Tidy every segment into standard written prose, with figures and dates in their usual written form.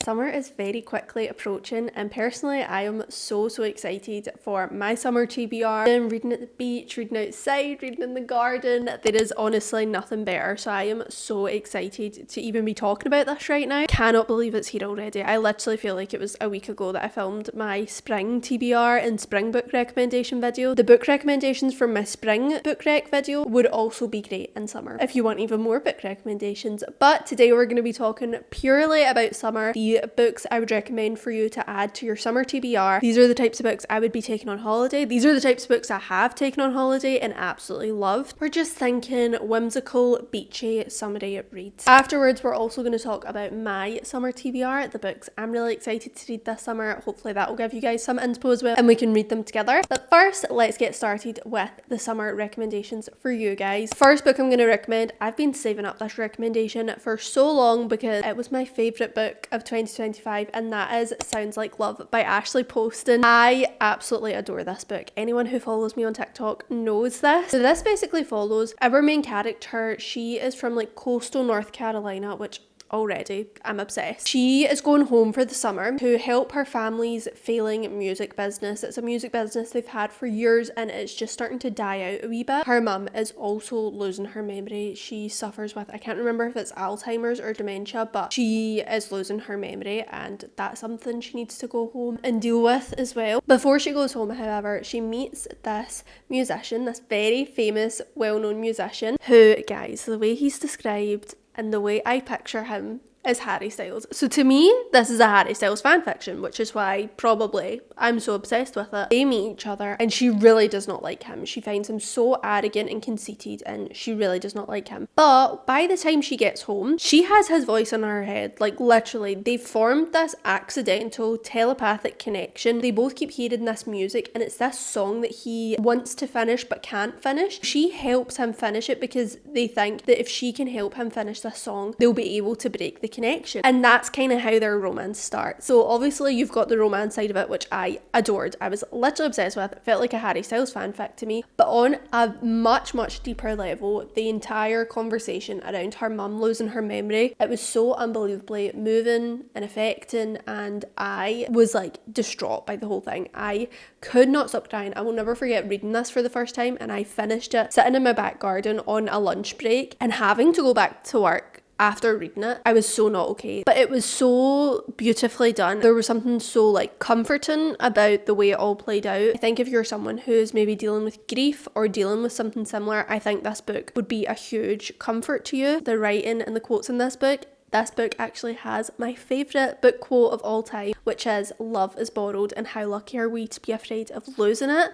Summer is very quickly approaching, and personally I am so excited for my summer TBR. I'm reading at the beach, reading outside, reading in the garden. There is honestly nothing better, so I am so excited to even be talking about this right now. Cannot believe it's here already. I literally feel like it was a week ago that I filmed my spring TBR and spring book recommendation video. The book recommendations from my spring book rec video would also be great in summer if you want even more book recommendations. But today we're going to be talking purely about summer, the books I would recommend for you to add to your summer TBR. These are the types of books I would be taking on holiday. These are the types of books I have taken on holiday and absolutely loved. We're just thinking whimsical, beachy, summery reads. Afterwards, we're also going to talk about my summer TBR, the books I'm really excited to read this summer. Hopefully that will give you guys some inspo as well and we can read them together. But first, let's get started with the summer recommendations for you guys. First book I'm going to recommend, I've been saving up this recommendation for so long because it was my favourite book of 2025, and that is Sounds Like Love by Ashley Poston. I absolutely adore this book. Anyone who follows me on TikTok knows this. So this basically follows our main character. She is from like coastal North Carolina, which already I'm obsessed. She is going home for the summer to help her family's failing music business. It's a music business they've had for years and it's just starting to die out a wee bit. Her mum is also losing her memory. She suffers with, I can't remember if it's Alzheimer's or dementia, but she is losing her memory and that's something she needs to go home and deal with as well. Before she goes home, however, she meets this musician, this very famous, well-known musician who, guys, the way he's described and the way I picture him is Harry Styles. So to me, this is a Harry Styles fan fiction, which is why probably I'm so obsessed with it. They meet each other and she really does not like him. She finds him so arrogant and conceited and she really does not like him. But by the time she gets home, she has his voice in her head. Like literally, they've formed this accidental telepathic connection. They both keep hearing this music and it's this song that he wants to finish but can't finish. She helps him finish it because they think that if she can help him finish this song, they'll be able to break the connection. And that's kind of how their romance starts. So obviously you've got the romance side of it, which I adored. I was literally obsessed with. It felt like a Harry Styles fanfic to me. But on a much deeper level, the entire conversation around her mum losing her memory, it was so unbelievably moving and affecting, and I was like distraught by the whole thing. I could not stop crying. I will never forget reading this for the first time, and I finished it sitting in my back garden on a lunch break and having to go back to work after reading it. I was so not okay, but it was so beautifully done. There was something so like comforting about the way it all played out. I think if you're someone who's maybe dealing with grief or dealing with something similar, I think this book would be a huge comfort to you. The writing and the quotes in this book actually has my favourite book quote of all time, which is "Love is borrowed and how lucky are we to be afraid of losing it."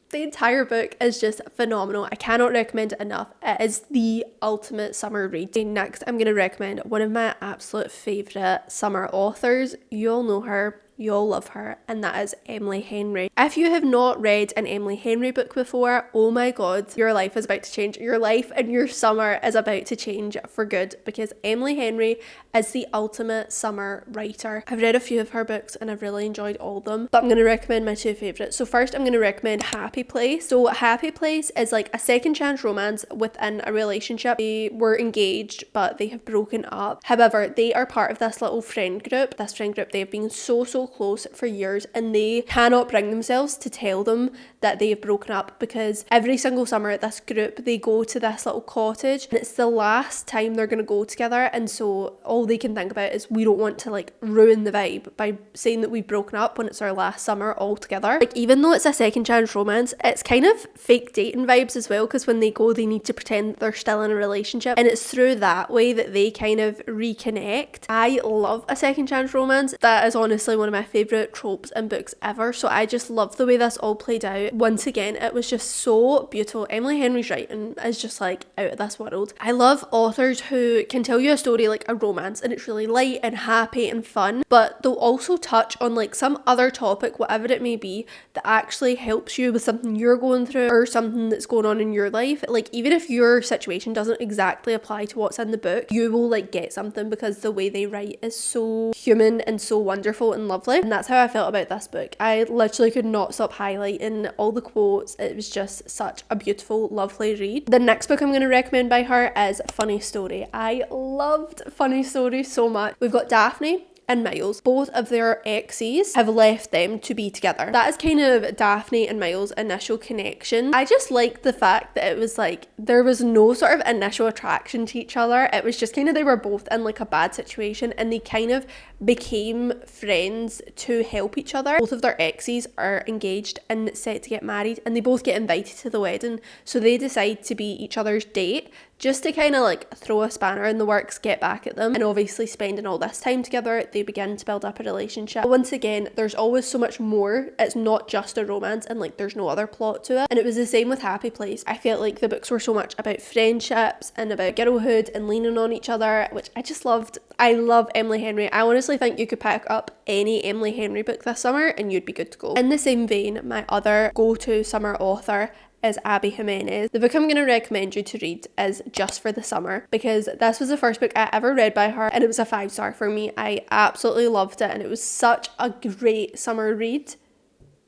The entire book is just phenomenal. I cannot recommend it enough. It is the ultimate summer read. Next, I'm going to recommend one of my absolute favourite summer authors. You all know her. You all love her, and that is Emily Henry. If you have not read an Emily Henry book before, oh my god, your life is about to change. Your life and your summer is about to change for good, because Emily Henry is the ultimate summer writer. I've read a few of her books and I've really enjoyed all of them, but I'm going to recommend my two favourites. So first I'm going to recommend Happy Place. So Happy Place is like a second chance romance within a relationship. They were engaged but they have broken up. However, they are part of this little friend group. This friend group, they have been so close for years and they cannot bring themselves to tell them that they have broken up, because every single summer this group, they go to this little cottage and it's the last time they're going to go together, and so all they can think about is we don't want to like ruin the vibe by saying that we've broken up when it's our last summer all together. Like even though it's a second chance romance, it's kind of fake dating vibes as well, because when they go they need to pretend that they're still in a relationship, and it's through that way that they kind of reconnect. I love a second chance romance. That is honestly one of my favourite tropes in books ever, so I just love the way this all played out. Once again, it was just so beautiful. Emily Henry's writing is just like out of this world. I love authors who can tell you a story like a romance and it's really light and happy and fun, but they'll also touch on like some other topic, whatever it may be, that actually helps you with something you're going through or something that's going on in your life. Like even if your situation doesn't exactly apply to what's in the book, you will like get something because the way they write is so human and so wonderful and lovely. And that's how I felt about this book. I literally could not stop highlighting all the quotes. It was just such a beautiful, lovely read. The next book I'm going to recommend by her is Funny Story. I loved Funny Story so much. We've got Daphne and Miles, both of their exes have left them to be together. That is kind of Daphne and Miles' initial connection. I just like the fact that it was like there was no sort of initial attraction to each other. It was just kind of they were both in like a bad situation and they kind of became friends to help each other. Both of their exes are engaged and set to get married, and they both get invited to the wedding, so they decide to be each other's date just to kind of like throw a spanner in the works, get back at them. And obviously spending all this time together, they begin to build up a relationship. But once again, there's always so much more. It's not just a romance and like there's no other plot to it. And it was the same with Happy Place. I felt like the books were so much about friendships and about girlhood and leaning on each other, which I just loved. I love Emily Henry. I honestly think you could pick up any Emily Henry book this summer and you'd be good to go. In the same vein, my other go-to summer author is Abby Jimenez. The book I'm going to recommend you to read is Just for the Summer, because this was the first book I ever read by her and it was a 5-star for me. I absolutely loved it and it was such a great summer read.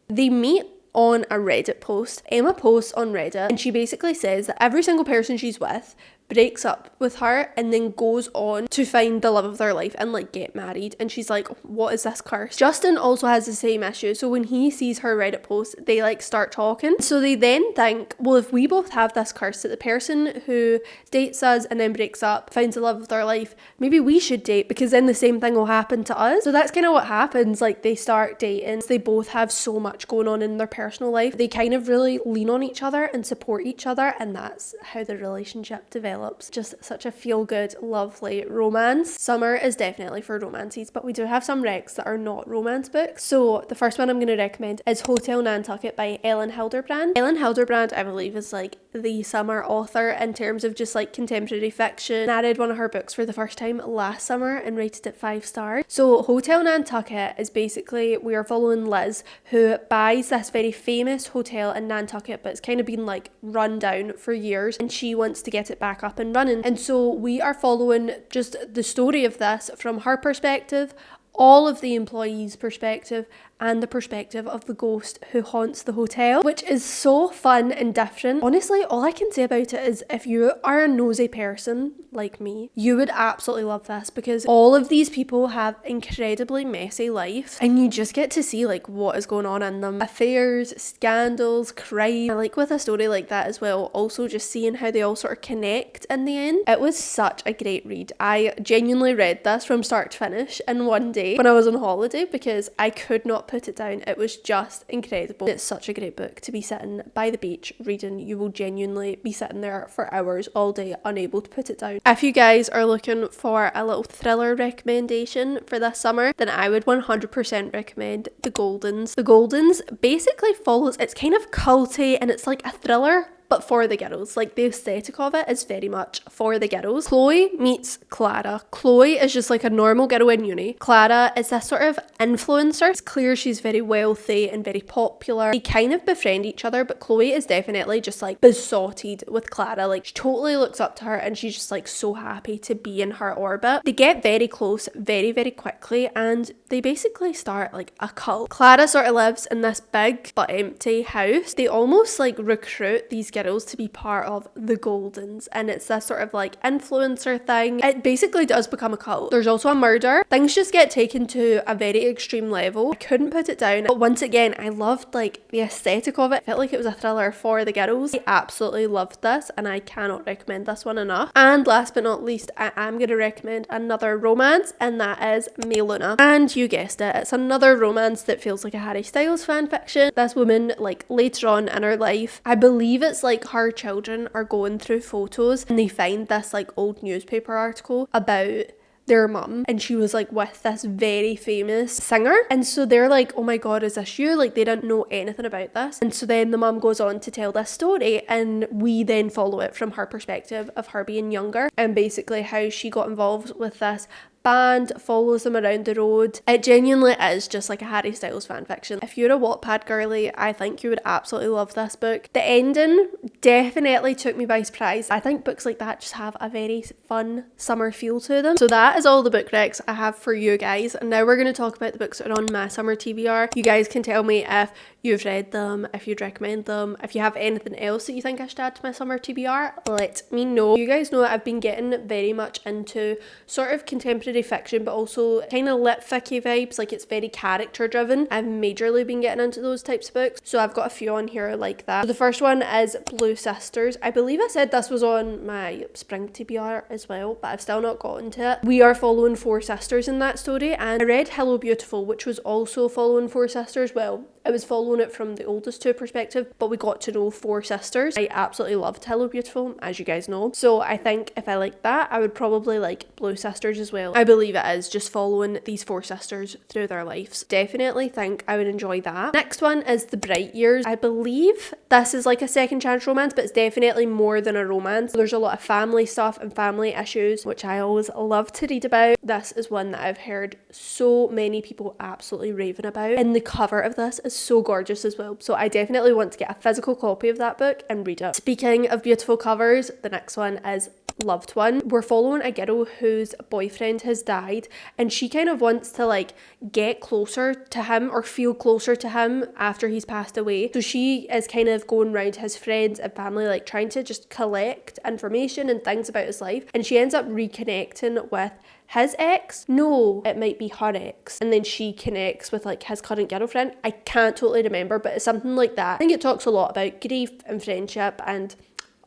They meet on a Reddit post. Emma posts on Reddit and she basically says that every single person she's with breaks up with her and then goes on to find the love of their life and like get married, and she's like, what is this curse? Justin also has the same issue, so when he sees her Reddit post they like start talking, so they then think, well, if we both have this curse that the person who dates us and then breaks up finds the love of their life, maybe we should date because then the same thing will happen to us. So that's kind of what happens. Like they start dating, they both have so much going on in their personal life, they kind of really lean on each other and support each other, and that's how the relationship develops. Just such a feel-good, lovely romance. Summer is definitely for romances, but we do have some recs that are not romance books. So the first one I'm going to recommend is Hotel Nantucket by Ellen Hilderbrand. Ellen Hilderbrand, I believe, is like the summer author in terms of just like contemporary fiction. I read one of her books for the first time last summer and rated it 5 stars. So Hotel Nantucket is basically, we are following Liz, who buys this very famous hotel in Nantucket, but it's kind of been like run down for years and she wants to get it back up and running. And so we are following just the story of this from her perspective, all of the employees' perspective, and the perspective of the ghost who haunts the hotel, which is so fun and different. Honestly, all I can say about it is if you are a nosy person like me, you would absolutely love this, because all of these people have incredibly messy lives and you just get to see like what is going on in them. Affairs, scandals, crime. I like with a story like that as well, also just seeing how they all sort of connect in the end. It was such a great read. I genuinely read this from start to finish in one day when I was on holiday because I could not put it down. It was just incredible. It's such a great book to be sitting by the beach reading. You will genuinely be sitting there for hours all day unable to put it down. If you guys are looking for a little thriller recommendation for this summer, then I would 100% recommend The Goldens. The Goldens basically follows, it's kind of culty and it's like a thriller but for the girls. Like the aesthetic of it is very much for the girls. Chloe meets Clara. Chloe is just like a normal girl in uni. Clara is this sort of influencer. It's clear she's very wealthy and very popular. They kind of befriend each other, but Chloe is definitely just like besotted with Clara. Like she totally looks up to her and she's just like so happy to be in her orbit. They get very close very, very quickly and they basically start like a cult. Clara sort of lives in this big but empty house. They almost like recruit these girls to be part of the Goldens, and it's this sort of like influencer thing. It basically does become a cult. There's also a murder. Things just get taken to a very extreme level. I couldn't put it down, but once again I loved like the aesthetic of it. I felt like it was a thriller for the girls. I absolutely loved this and I cannot recommend this one enough. And last but not least, I am going to recommend another romance, and that is May Luna. And you guessed it, it's another romance that feels like a Harry Styles fanfiction. This woman, like later on in her life, I believe it's like her children are going through photos and they find this like old newspaper article about their mum, and she was like with this very famous singer, and so they're like, oh my god, is this you? Like they didn't know anything about this. And so then the mum goes on to tell this story and we then follow it from her perspective of her being younger and basically how she got involved with this band, follows them around the road. It genuinely is just like a Harry Styles fanfiction. If you're a Wattpad girly, I think you would absolutely love this book. The ending definitely took me by surprise. I think books like that just have a very fun summer feel to them. So that is all the book recs I have for you guys. And now we're going to talk about the books that are on my summer TBR. You guys can tell me if you've read them, if you'd recommend them, if you have anything else that you think I should add to my summer TBR, let me know. You guys know that I've been getting very much into sort of contemporary fiction, but also kind of lit ficky vibes, like it's very character driven. I've majorly been getting into those types of books, so I've got a few on here like that. So the first one is Blue Sisters. I believe I said this was on my spring TBR as well, but I've still not gotten to it. We are following four sisters in that story, and I read Hello Beautiful, which was also following four sisters. Well, I was following it from the oldest two perspective, but we got to know four sisters. I absolutely loved Hello Beautiful, as you guys know. So I think if I like that, I would probably like Blue Sisters as well. I believe it is just following these four sisters through their lives. Definitely think I would enjoy that. Next one is The Bright Years. I believe this is like a second chance romance, but it's definitely more than a romance. There's a lot of family stuff and family issues, which I always love to read about. This is one that I've heard so many people absolutely raving about, and the cover of this is so gorgeous as well, so I definitely want to get a physical copy of that book and read it. Speaking of beautiful covers, the next one is Loved One. We're following a girl whose boyfriend has died, and she kind of wants to like get closer to him or feel closer to him after he's passed away. So she is kind of going round to his friends and family, like trying to just collect information and things about his life, and she ends up reconnecting with his ex. No, it might be her ex, and then she connects with like his current girlfriend. I can't totally remember, but it's something like that. I think it talks a lot about grief and friendship and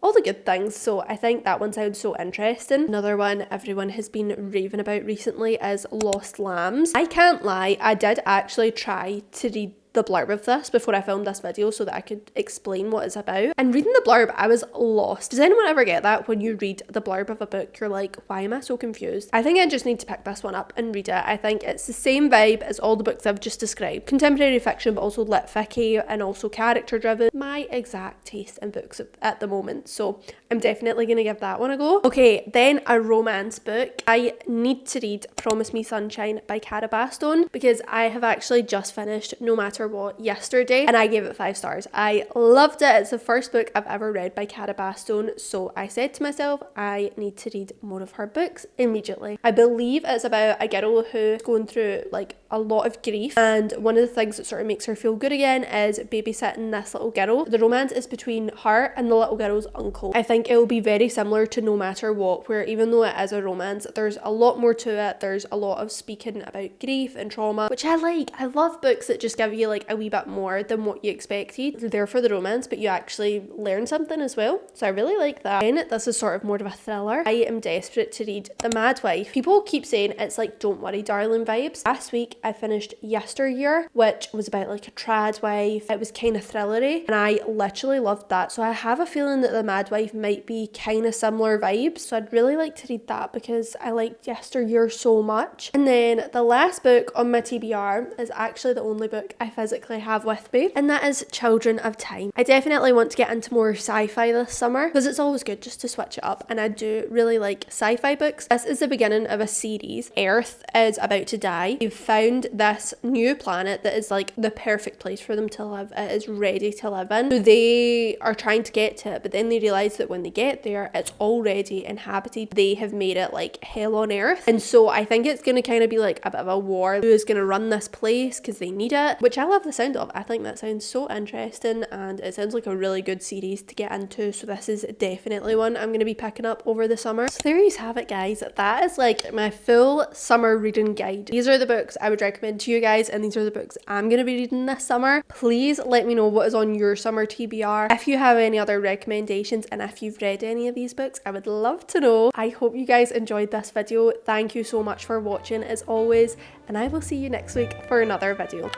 all the good things, so I think that one sounds so interesting. Another one everyone has been raving about recently is Lost Lambs. I can't lie, I did actually try to read the blurb of this before I filmed this video so that I could explain what it's about, and reading the blurb I was lost. Does anyone ever get that when you read the blurb of a book you're like, why am I so confused? I think I just need to pick this one up and read it. I think it's the same vibe as all the books I've just described, contemporary fiction but also lit ficky and also character driven, my exact taste in books at the moment, so I'm definitely gonna give that one a go. Okay, then a romance book. I need to read Promise Me Sunshine by Cara Bastone because I have actually just finished No Matter What yesterday and I gave it 5 stars. I loved it. It's the first book I've ever read by Cara Bastone, so I said to myself I need to read more of her books immediately. I believe it's about a girl who's going through like a lot of grief, and one of the things that sort of makes her feel good again is babysitting this little girl. The romance is between her and the little girl's uncle. I think it will be very similar to No Matter What, where even though it is a romance, there's a lot more to it. There's a lot of speaking about grief and trauma, which I like. I love books that just give you like a wee bit more than what you expected. They're there for the romance, but you actually learn something as well, so I really like that. And this is sort of more of a thriller. I am desperate to read The Mad Wife. People keep saying it's like Don't Worry Darling vibes. Last week I finished Yesteryear, which was about like a trad wife. It was kind of thrillery and I literally loved that, so I have a feeling that The Mad Wife might be kind of similar vibes, so I'd really like to read that because I liked Yesteryear so much. And then the last book on my TBR is actually the only book I physically have with me, and that is Children of Time. I definitely want to get into more sci-fi this summer because it's always good just to switch it up, and I do really like sci-fi books. This is the beginning of a series. Earth is about to die. They've found this new planet that is like the perfect place for them to live. It is ready to live in, so they are trying to get to it, but then they realise that when they get there it's already inhabited. They have made it like hell on earth, and so I think it's going to kind of be like a bit of a war. Who is going to run this place because they need it, which I love the sound of. I think that sounds so interesting and it sounds like a really good series to get into, so this is definitely one I'm going to be picking up over the summer. So there you have it, guys. That is like my full summer reading guide. These are the books I would recommend to you guys, and these are the books I'm going to be reading this summer. Please let me know what is on your summer TBR. If you have any other recommendations and if you've read any of these books, I would love to know. I hope you guys enjoyed this video. Thank you so much for watching as always, and I will see you next week for another video.